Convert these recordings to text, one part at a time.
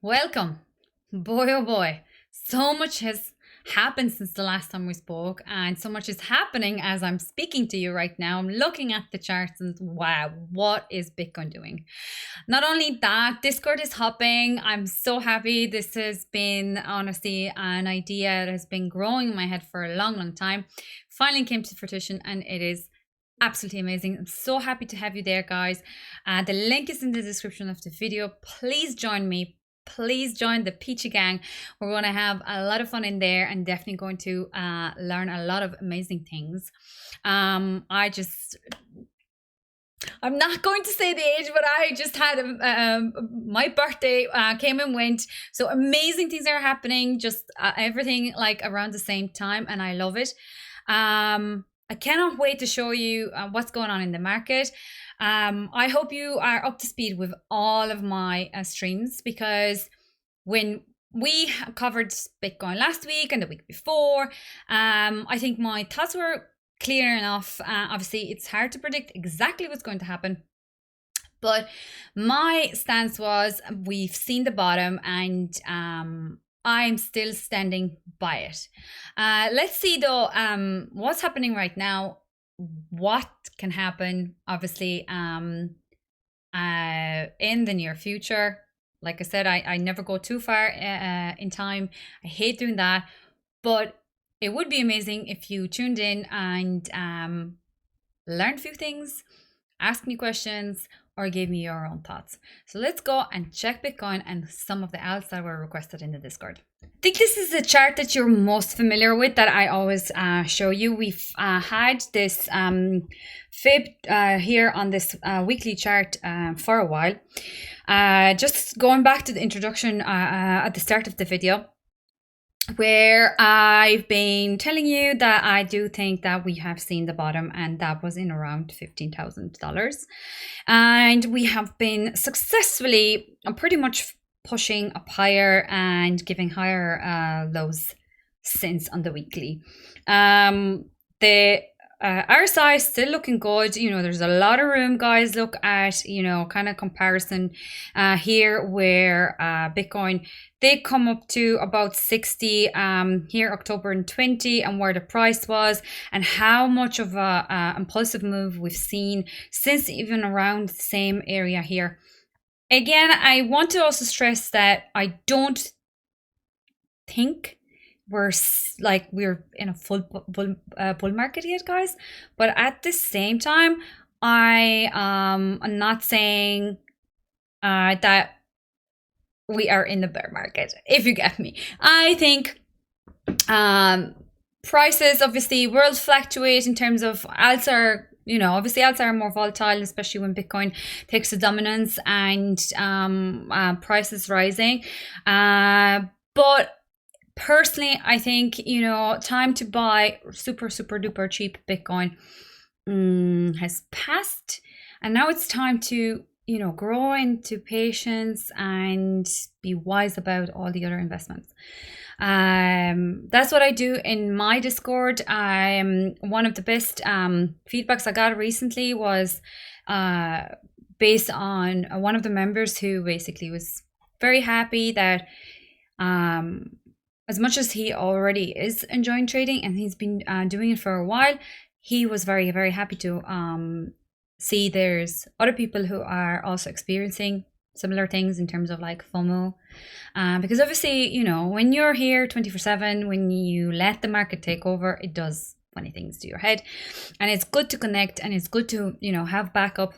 Welcome. Boy, oh boy. So much has happened since the last time we spoke, and so much is happening as I'm speaking to you right now. I'm looking at the charts and wow, what is Bitcoin doing? Not only that, Discord is hopping. I'm so happy. This has been honestly an idea that has been growing in my head for a long, long time. Finally came to fruition, and it is absolutely amazing. I'm so happy to have you there, guys. The link is in the description of the video. Please join me. Please join the Peachy Gang. We're going to have a lot of fun in there and definitely going to learn a lot of amazing things. I'm not going to say the age, but I just had my birthday came and went. So amazing things are happening, just everything like around the same time, and I love it. I cannot wait to show you what's going on in the market. I hope you are up to speed with all of my streams, because when we covered Bitcoin last week and the week before, I think my thoughts were clear enough. Obviously, it's hard to predict exactly what's going to happen, but my stance was we've seen the bottom, and I'm still standing by it. Let's see though, what's happening right now, what can happen, obviously, in the near future. Like I said, I never go too far in time. I hate doing that, but it would be amazing if you tuned in and learned a few things, asked me questions, or gave me your own thoughts. So let's go and check Bitcoin and some of the alts that were requested in the Discord. I think this is the chart that you're most familiar with, that I always show you. We've had this fib here on this weekly chart for a while. Just going back to the introduction at the start of the video, where I've been telling you that I do think that we have seen the bottom, and that was in around $15,000. And we have been successfully pretty much pushing up higher and giving higher lows since on the weekly. The RSI is still looking good. You know, there's a lot of room, guys. Look at, you know, kind of comparison here, where Bitcoin did come up to about 60 here October and 20, and where the price was, and how much of a impulsive move we've seen since, even around the same area here. Again, I want to also stress that I don't think we're in a full bull market yet, guys, but at the same time, I'm not saying that we are in the bear market, if you get me. I think prices, obviously, worlds fluctuate in terms of alts are, you know, obviously alts are more volatile, especially when Bitcoin takes the dominance and prices rising. But personally, I think, you know, time to buy super duper cheap Bitcoin has passed, and now it's time to, you know, grow into patience and be wise about all the other investments. That's what I do in my Discord. One of the best feedbacks I got recently was based on one of the members who basically was very happy that as much as he already is enjoying trading and he's been doing it for a while, he was very happy to see there's other people who are also experiencing similar things in terms of like FOMO, because obviously, you know, when you're here 24/7, when you let the market take over, it does funny things to your head, and it's good to connect, and it's good to, you know, have backup,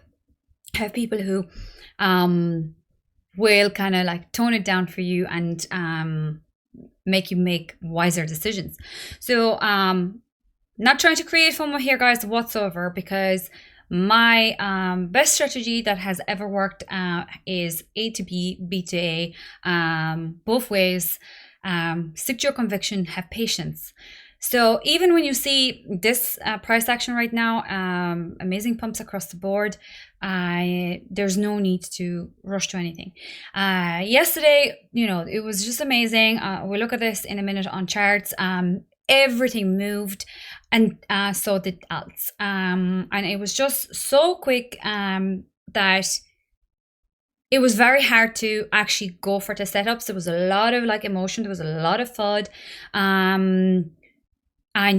have people who will kind of like tone it down for you and make you make wiser decisions. So not trying to create FOMO here, guys, whatsoever, because my best strategy that has ever worked is A to B, B to A, both ways. Stick to your conviction, have patience. So even when you see this price action right now, amazing pumps across the board, there's no need to rush to anything. Yesterday, you know, it was just amazing. We'll look at this in a minute on charts. Everything moved, and so did alts. And it was just so quick that it was very hard to actually go for the setups. There was a lot of like emotion. There was a lot of FUD. And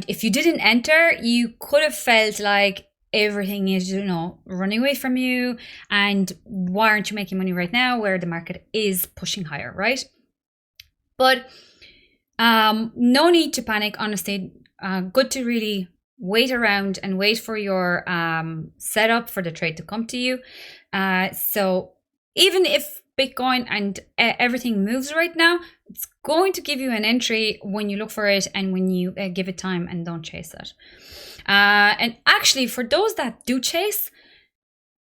if you didn't enter, you could have felt like everything is, you know, running away from you. And why aren't you making money right now where the market is pushing higher, right? But no need to panic, honestly. Good to really wait around and wait for your setup for the trade to come to you. So even if Bitcoin and everything moves right now, it's going to give you an entry when you look for it and when you give it time and don't chase it. And actually, for those that do chase,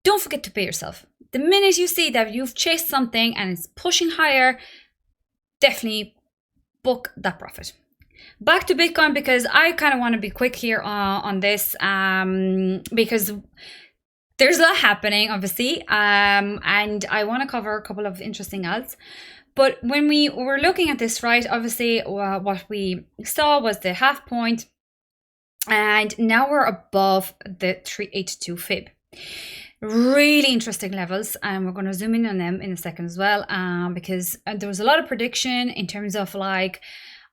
don't forget to pay yourself. The minute you see that you've chased something and it's pushing higher, definitely book that profit. Back to Bitcoin, because I kind of want to be quick here on this, because there's a lot happening, obviously, and I want to cover a couple of interesting ads. But when we were looking at this, right, obviously what we saw was the half point, and now we're above the 382 fib. Really interesting levels, and we're going to zoom in on them in a second as well, because there was a lot of prediction in terms of like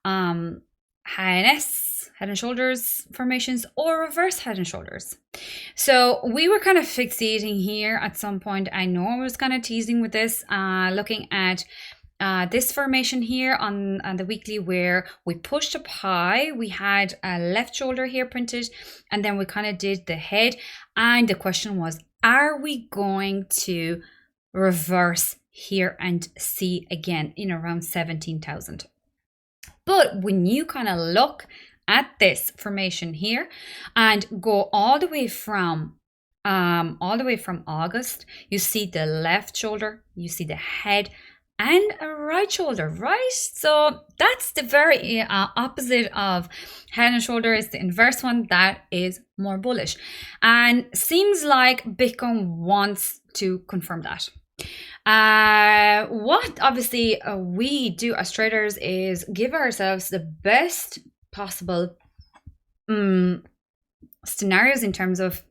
HNS, head and shoulders formations, or reverse head and shoulders. So we were kind of fixating here at some point. I know I was kind of teasing with this, looking at this formation here on the weekly, where we pushed up high. We had a left shoulder here printed, and then we kind of did the head. And the question was, are we going to reverse here and see again in around 17,000? But when you kind of look at this formation here and go all the way from August, you see the left shoulder, you see the head, and a right shoulder, right? So that's the very opposite of head and shoulder. Is the inverse one that is more bullish, and seems like Bitcoin wants to confirm that. What obviously we do as traders is give ourselves the best possible scenarios in terms of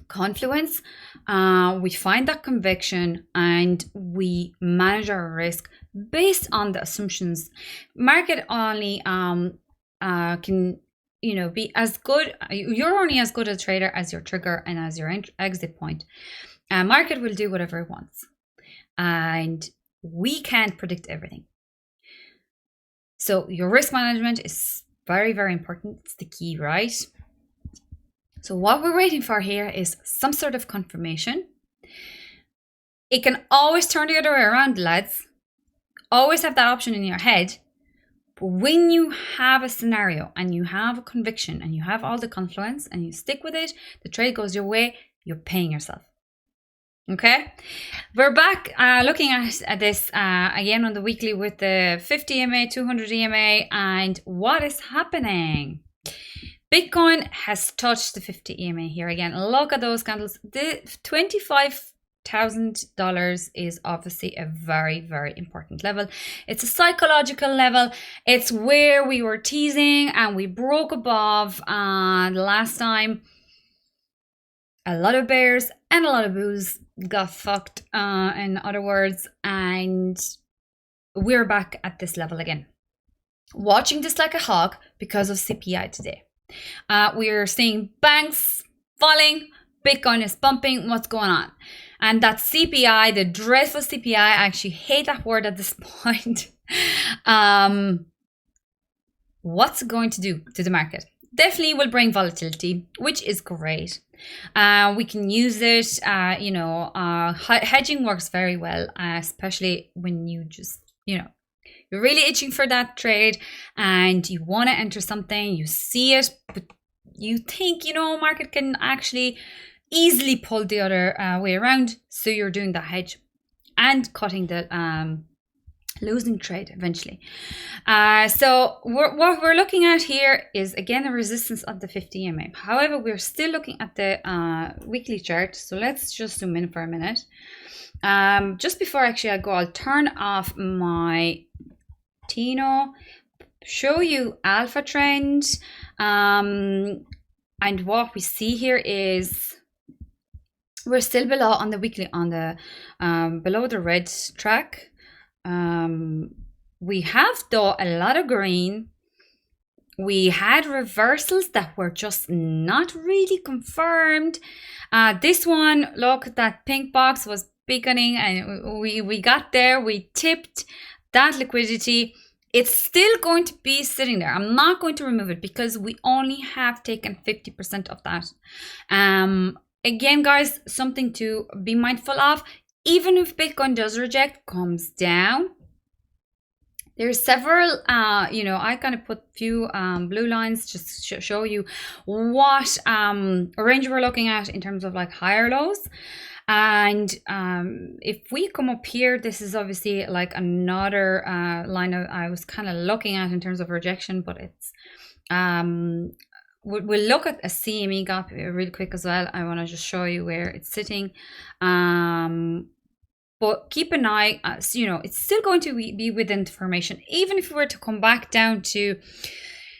confluence. We find that conviction and we manage our risk based on the assumptions. Market only can, you know, be as good. You're only as good a trader as your trigger and as your exit point. Market will do whatever it wants, and we can't predict everything. So your risk management is very, very important. It's the key, right? So what we're waiting for here is some sort of confirmation. It can always turn the other way around, lads. Always have that option in your head. But when you have a scenario and you have a conviction and you have all the confluence and you stick with it, the trade goes your way, you're paying yourself. Okay, we're back looking at this again on the weekly with the 50 EMA, 200 EMA, and what is happening? Bitcoin has touched the 50 EMA here again. Look at those candles. The $25,000 is obviously a very, very important level. It's a psychological level. It's where we were teasing and we broke above the last time. A lot of bears and a lot of bulls got fucked, in other words, and we're back at this level again. Watching this like a hawk because of CPI today. We're seeing banks falling, Bitcoin is bumping. What's going on? And that CPI, the dreadful CPI, I actually hate that word at this point. What's it going to do to the market? Definitely will bring volatility, which is great. We can use it, hedging works very well, especially when you just, you're really itching for that trade and you want to enter something, you see it, but you think, market can actually easily pull the other way around. So you're doing the hedge and cutting the losing trade eventually. So what we're looking at here is again a resistance of the 50 EMA. However, we're still looking at the weekly chart. So let's just zoom in for a minute. Just before actually I go, I'll turn off my Tino, show you alpha trend, and what we see here is we're still below on the weekly, on the below the red track. We have though a lot of green. We had reversals that were just not really confirmed. This one, look, that pink box was beginning, and we got there. We tipped that liquidity. It's still going to be sitting there. I'm not going to remove it because we only have taken 50% of that. Again, guys, something to be mindful of. Even if Bitcoin does reject, comes down, there's several, I kind of put few blue lines just to show you what range we're looking at in terms of like higher lows. And if we come up here, this is obviously like another line I was kind of looking at in terms of rejection, but it's we'll look at a CME gap really quick as well. I want to just show you where it's sitting. But keep an eye, it's still going to be within the formation, even if we were to come back down to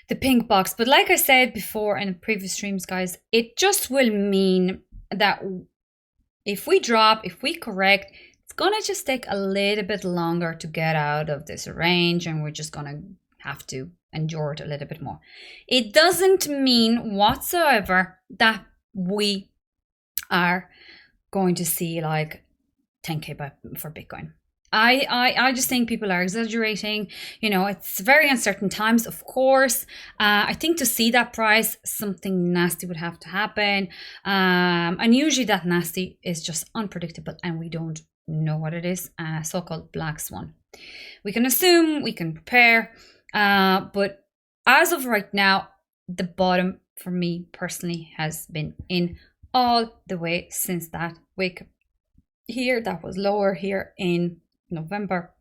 the pink box. But like I said before in previous streams, guys, it just will mean that if we drop, if we correct, it's going to just take a little bit longer to get out of this range, and we're just going to have to endure it a little bit more. It doesn't mean whatsoever that we are going to see like 10K for Bitcoin. I just think people are exaggerating. It's very uncertain times, of course. I think to see that price, something nasty would have to happen. And usually that nasty is just unpredictable and we don't know what it is, so-called black swan. We can assume, we can prepare, but as of right now, the bottom for me personally has been in all the way since that wick here that was lower here in November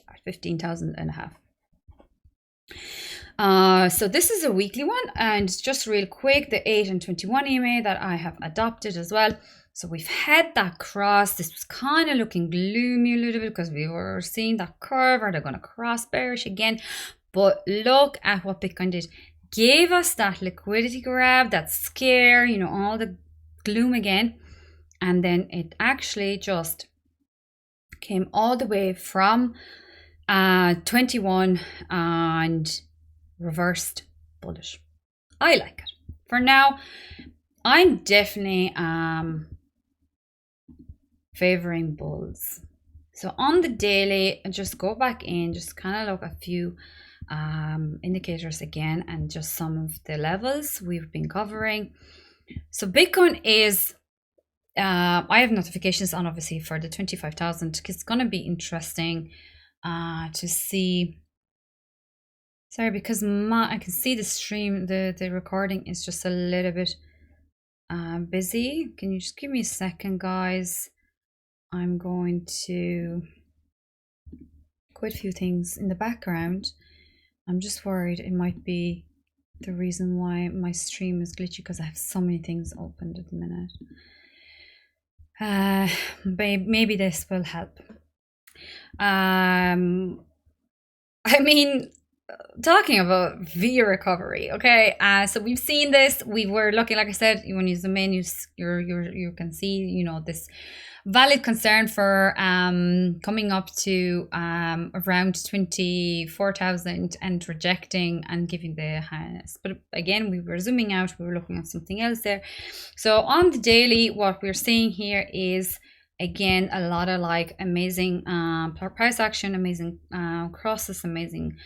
at 15,500. So this is a weekly one, and just real quick, the 8 and 21 EMA that I have adopted as well. So we've had that cross. This was kind of looking gloomy a little bit because we were seeing that curve. Are they going to cross bearish again? But look at what Bitcoin did. Gave us that liquidity grab, that scare, all the gloom again. And then it actually just came all the way from 21 and reversed bullish. I like it. For now, I'm definitely favoring bulls. So on the daily, just go back in, just kind of look at a few indicators again, and just some of the levels we've been covering. So Bitcoin is I have notifications on obviously for the 25,000. It's going to be interesting to see. Sorry, because I can see the stream, the recording is just a little bit busy. Can you just give me a second, guys? I'm going to quite a few things in the background. I'm just worried it might be the reason why my stream is glitchy, because I have so many things opened at the minute. Maybe this will help. I mean, talking about V recovery, okay, so we've seen this. We were looking, like I said, when you zoom in, you can see, this valid concern for coming up to around 24,000 and rejecting and giving the highest. But again, we were zooming out, we were looking at something else there. So on the daily, what we're seeing here is again a lot of like amazing price action, amazing crosses, amazing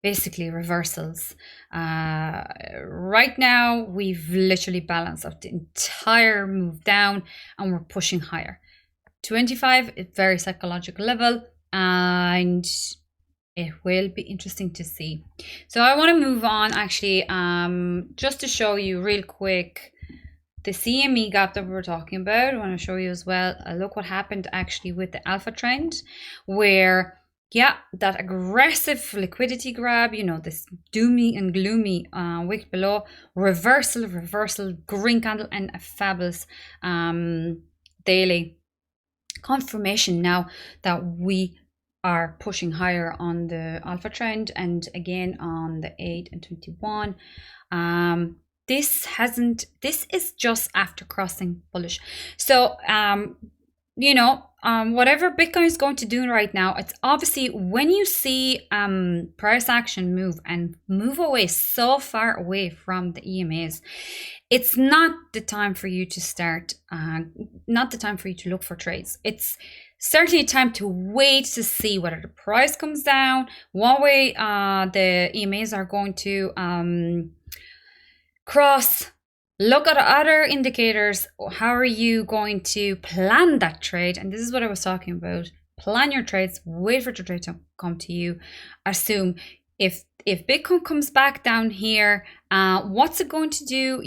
basically reversals. Right now we've literally balanced out the entire move down and we're pushing higher. 25 is very psychological level, and it will be interesting to see. So I want to move on actually, just to show you real quick the CME gap that we were talking about. I want to show you as well, look what happened actually with the alpha trend, where that aggressive liquidity grab, this doomy and gloomy wick below, reversal, green candle, and a fabulous daily confirmation now that we are pushing higher on the alpha trend, and again on the 8 and 21. This is just after crossing bullish. So whatever Bitcoin is going to do right now, it's obviously when you see price action move away so far away from the EMAs, it's not the time for you to start, not the time for you to look for trades. It's certainly time to wait to see whether the price comes down, what way the EMAs are going to cross. Look at other indicators. How are you going to plan that trade? And this is what I was talking about. Plan your trades, wait for the trade to come to you. Assume if Bitcoin comes back down here, what's it going to do?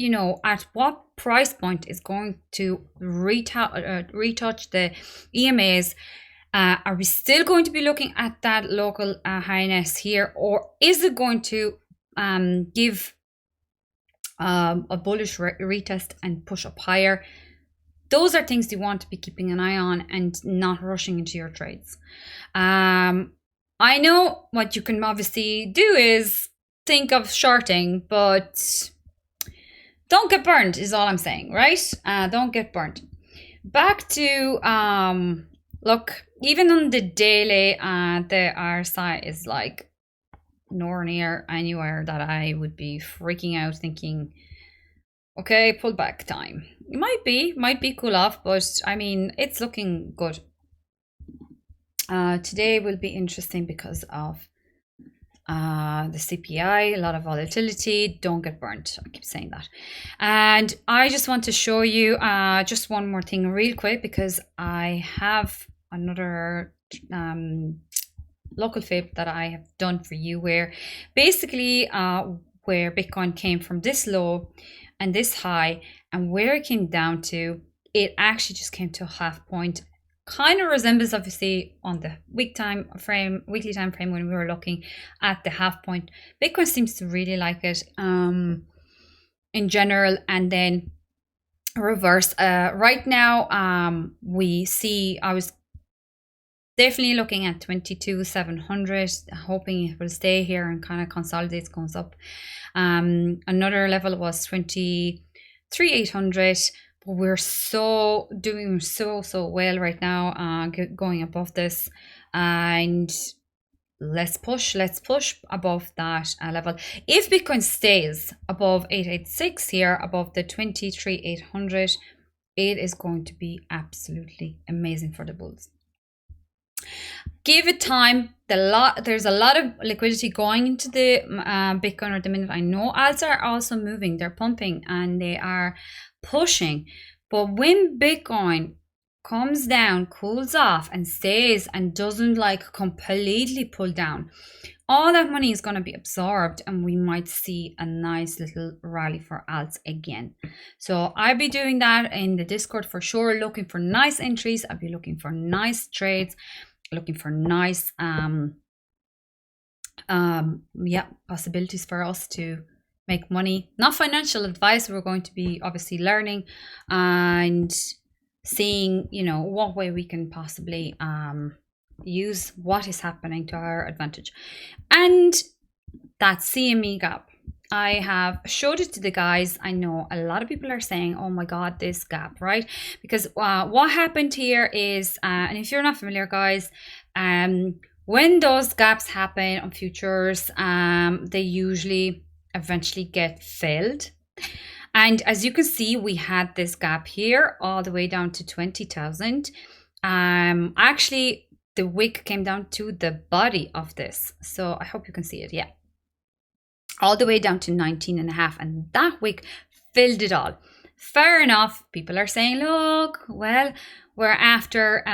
At what price point is going to retouch the EMAs? Are we still going to be looking at that local highness here, or is it going to give a bullish retest and push up higher? Those are things you want to be keeping an eye on and not rushing into your trades. I know what you can obviously do is think of shorting, but don't get burned is all I'm saying, right? Don't get burned. Back to, look, even on the daily, the RSI is like nowhere near anywhere that I would be freaking out thinking, okay, pull back time. It might be cool off, but I mean, it's looking good. Today will be interesting because of the CPI, a lot of volatility. Don't get burnt. I keep saying that. And I just want to show you just one more thing real quick, because I have another local fib that I have done for you, where basically where Bitcoin came from this low and this high, and where it came down to, it actually just came to a half point. Kind of resembles obviously on the weekly time frame when we were looking at the half point. Bitcoin seems to really like it in general, and then reverse. Right now we see, I was definitely looking at 22,700, hoping it will stay here and kind of consolidates, goes up. Another level was 23,800. We're doing so well right now, going above this, and let's push above that level. If Bitcoin stays above 886 here, above the 23,800, it is going to be absolutely amazing for the bulls. Give it time. There's a lot of liquidity going into the Bitcoin at the minute. I know alts are also moving, they're pumping and they are pushing, but when Bitcoin comes down, cools off and stays and doesn't like completely pull down, all that money is going to be absorbed and we might see a nice little rally for alts again. So I'll be doing that in the Discord for sure, looking for nice entries. I'll be looking for nice trades, looking for nice possibilities for us to make money. Not financial advice. We're going to be obviously learning and seeing, what way we can possibly use what is happening to our advantage. And that CME gap, I have showed it to the guys. I know a lot of people are saying, oh my god, this gap, right? Because what happened here is, and if you're not familiar, guys, when those gaps happen on futures, they usually eventually get filled. And as you can see, we had this gap here all the way down to 20,000. Actually, the wick came down to the body of this, so I hope you can see it. Yeah, all the way down to 19.5, and that wick filled it all. Fair enough. People are saying, look, well, we're after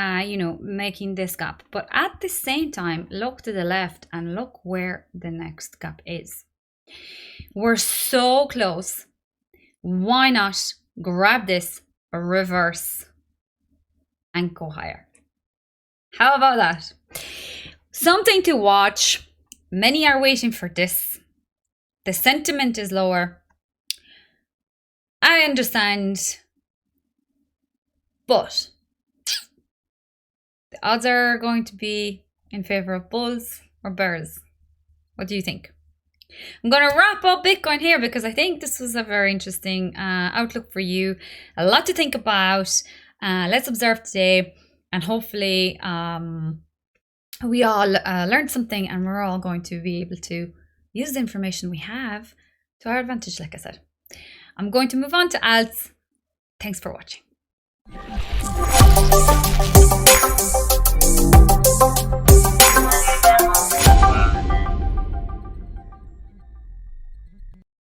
making this gap, but at the same time, look to the left and look where the next gap is. We're so close. Why not grab this, reverse, and go higher? How about that? Something to watch. Many are waiting for this. The sentiment is lower. I understand, but the odds are going to be in favor of bulls or bears? What do you think? I'm going to wrap up Bitcoin here because I think this was a very interesting outlook for you. A lot to think about. Let's observe today, and hopefully we all learned something, and we're all going to be able to use the information we have to our advantage, like I said. I'm going to move on to alts. Thanks for watching.